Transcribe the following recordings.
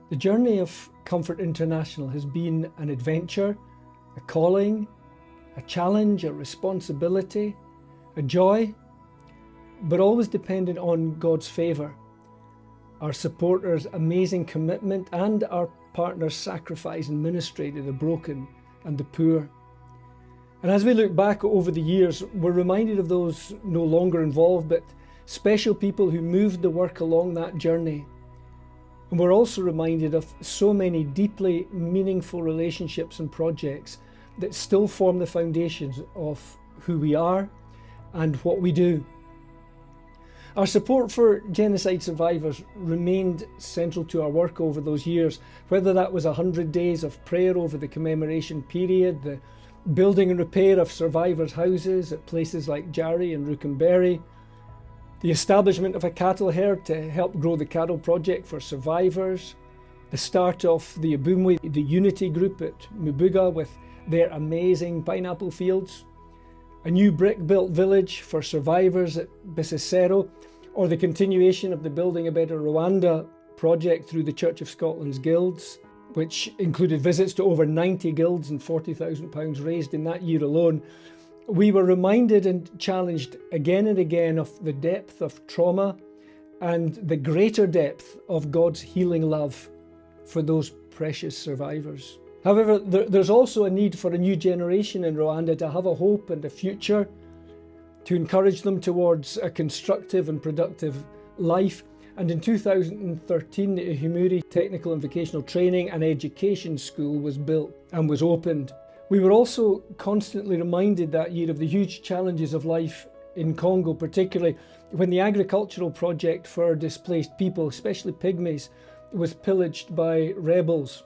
The journey of Comfort International has been an adventure, a calling, a challenge, a responsibility, a joy, but always dependent on God's favour, our supporters' amazing commitment, and our partners' sacrifice and ministry to the broken and the poor. And as we look back over the years, we're reminded of those no longer involved, but special people who moved the work along that journey. And we're also reminded of so many deeply meaningful relationships and projects that still form the foundations of who we are and what we do. Our support for genocide survivors remained central to our work over those years, whether that was 100 days of prayer over the commemoration period, the building and repair of survivors' houses at places like Jarry and Rukenberry, the establishment of a cattle herd to help grow the cattle project for survivors, the start of the Abumwe, the Unity Group at Mubuga with their amazing pineapple fields, a new brick-built village for survivors at Bisesero, or the continuation of the Building a Better Rwanda project through the Church of Scotland's guilds, which included visits to over 90 guilds and £40,000 raised in that year alone. We were reminded and challenged again and again of the depth of trauma and the greater depth of God's healing love for those precious survivors. However, there's also a need for a new generation in Rwanda to have a hope and a future, to encourage them towards a constructive and productive life. And in 2013, the Ihumuri Technical and Vocational Training and Education School was built and was opened. We were also constantly reminded that year of the huge challenges of life in Congo, particularly when the agricultural project for displaced people, especially pygmies, was pillaged by rebels.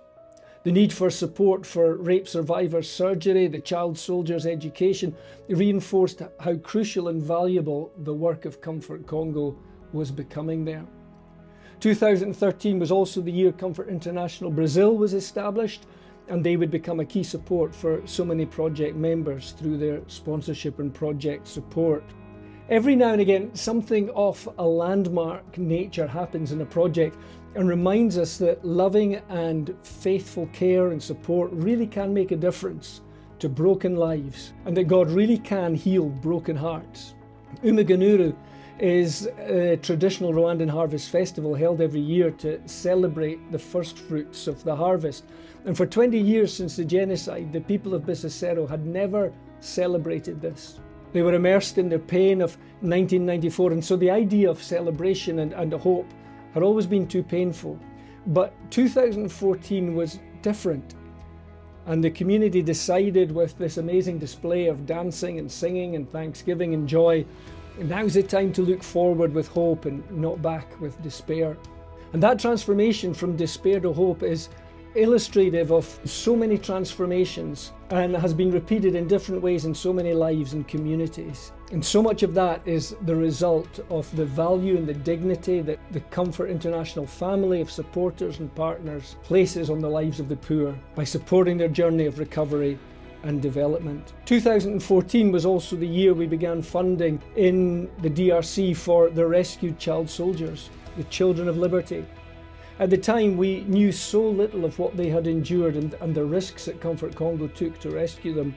The need for support for rape survivors' surgery, the child soldiers' education, reinforced how crucial and valuable the work of Comfort Congo was becoming there. 2013 was also the year Comfort International Brazil was established, and they would become a key support for so many project members through their sponsorship and project support. Every now and again, something of a landmark nature happens in a project and reminds us that loving and faithful care and support really can make a difference to broken lives, and that God really can heal broken hearts. Umuganuru is a traditional Rwandan harvest festival held every year to celebrate the first fruits of the harvest. And for 20 years since the genocide, the people of Bisesero had never celebrated this. They were immersed in their pain of 1994, and so the idea of celebration and hope had always been too painful. But 2014 was different, and the community decided, with this amazing display of dancing and singing and thanksgiving and joy, now's the time to look forward with hope and not back with despair. And that transformation from despair to hope is illustrative of so many transformations and has been repeated in different ways in so many lives and communities. And so much of that is the result of the value and the dignity that the Comfort International family of supporters and partners places on the lives of the poor by supporting their journey of recovery and development. 2014 was also the year we began funding in the DRC for the rescued child soldiers, the Children of Liberty. At the time, we knew so little of what they had endured and the risks that Comfort Congo took to rescue them.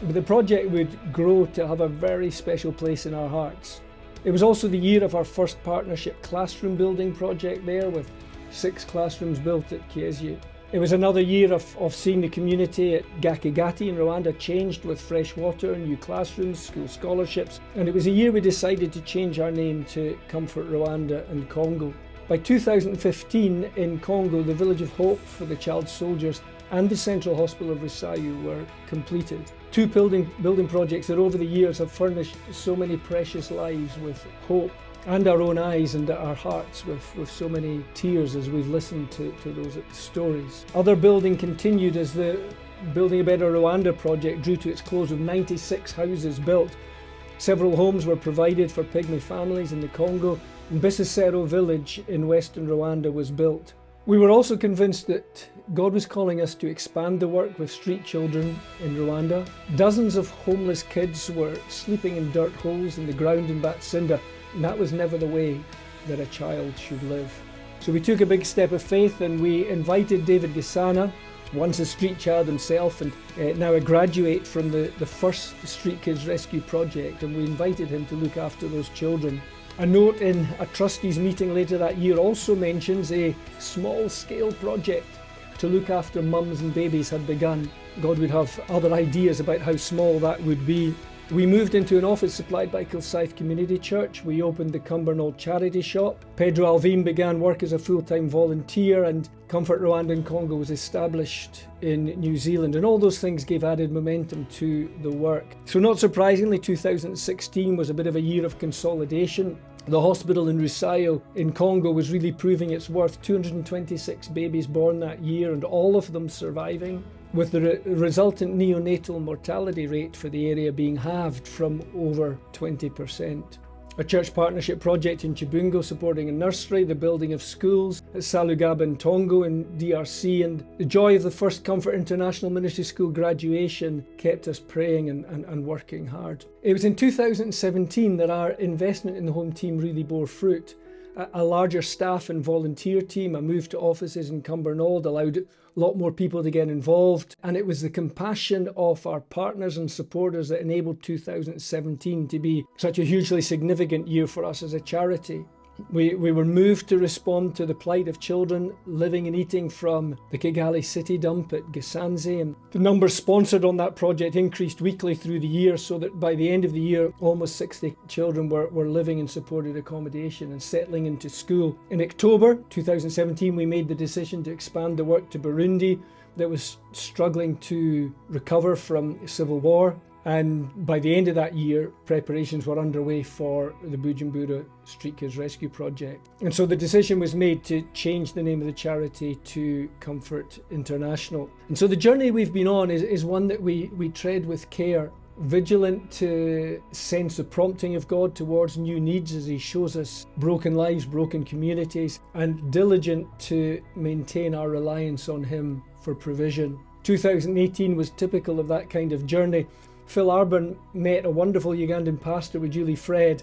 But the project would grow to have a very special place in our hearts. It was also the year of our first partnership classroom building project there, with 6 classrooms built at Kiesye. It was another year of seeing the community at Gakigati in Rwanda changed with fresh water, new classrooms, school scholarships. And it was a year we decided to change our name to Comfort Rwanda and Congo. By 2015 in Congo, the Village of Hope for the child soldiers and the Central Hospital of Rusayu were completed. 2 building projects that over the years have furnished so many precious lives with hope, and our own eyes and our hearts with so many tears as we've listened to those stories. Other building continued as the Building a Better Rwanda project drew to its close with 96 houses built. Several homes were provided for pygmy families in the Congo, and Bisesero village in western Rwanda was built. We were also convinced that God was calling us to expand the work with street children in Rwanda. Dozens of homeless kids were sleeping in dirt holes in the ground in Batsinda, and that was never the way that a child should live. So we took a big step of faith and we invited David Gisana, once a street child himself and now a graduate from the first Street Kids Rescue Project, and we invited him to look after those children. A note in a trustees meeting later that year also mentions a small-scale project to look after mums and babies had begun. God would have other ideas about how small that would be. We moved into an office supplied by Kilsyth Community Church. We opened the Cumbernauld Charity Shop. Pedro Alvim began work as a full-time volunteer, and Comfort Rwanda in Congo was established in New Zealand, and all those things gave added momentum to the work. So not surprisingly, 2016 was a bit of a year of consolidation. The hospital in Rusayo in Congo was really proving its worth. 226 babies born that year, and all of them surviving, with the resultant neonatal mortality rate for the area being halved from over 20%. A church partnership project in Chibungo supporting a nursery, the building of schools at Salugaba and Tongo in DRC, and the joy of the first Comfort International Ministry School graduation kept us praying and working hard. It was in 2017 that our investment in the home team really bore fruit. A larger staff and volunteer team, a move to offices in Cumbernauld allowed a lot more people to get involved, and it was the compassion of our partners and supporters that enabled 2017 to be such a hugely significant year for us as a charity. We were moved to respond to the plight of children living and eating from the Kigali city dump at Gisanze, and the numbers sponsored on that project increased weekly through the year, so that by the end of the year almost 60 children were living in supported accommodation and settling into school. In October 2017 we made the decision to expand the work to Burundi that was struggling to recover from civil war. And by the end of that year, preparations were underway for the Bujumbura Street Kids Rescue Project. And so the decision was made to change the name of the charity to Comfort International. And so the journey we've been on is one that we tread with care, vigilant to sense the prompting of God towards new needs as He shows us broken lives, broken communities, and diligent to maintain our reliance on Him for provision. 2018 was typical of that kind of journey. Phil Arburn met a wonderful Ugandan pastor with Julie Fred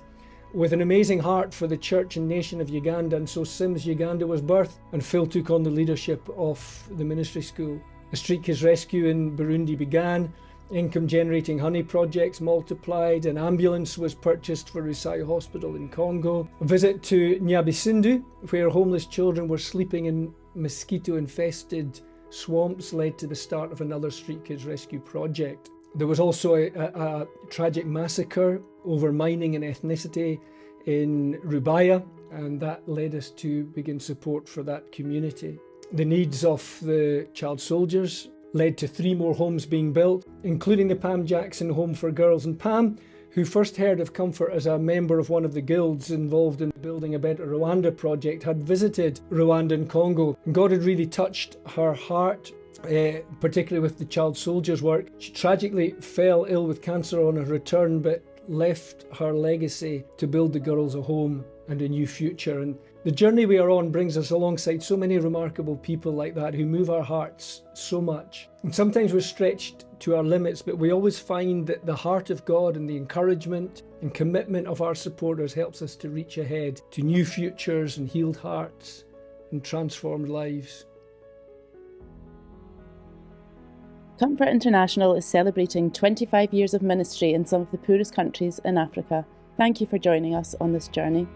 with an amazing heart for the church and nation of Uganda, and so Sims Uganda was birthed, and Phil took on the leadership of the ministry school. The Street Kids Rescue in Burundi began, income generating honey projects multiplied, an ambulance was purchased for Rusayo Hospital in Congo, a visit to Nyabisindu where homeless children were sleeping in mosquito infested swamps led to the start of another Street Kids Rescue project. There was also a tragic massacre over mining and ethnicity in Rubaya, and that led us to begin support for that community. The needs of the child soldiers led to 3 more homes being built, including the Pam Jackson Home for Girls. And Pam, who first heard of Comfort as a member of one of the guilds involved in building a Better Rwanda project, had visited Rwanda and Congo. And God had really touched her heart, particularly with the child soldiers work. She tragically fell ill with cancer on her return, but left her legacy to build the girls a home and a new future. And the journey we are on brings us alongside so many remarkable people like that who move our hearts so much. And sometimes we're stretched to our limits, but we always find that the heart of God and the encouragement and commitment of our supporters helps us to reach ahead to new futures and healed hearts and transformed lives. Comfort International is celebrating 25 years of ministry in some of the poorest countries in Africa. Thank you for joining us on this journey.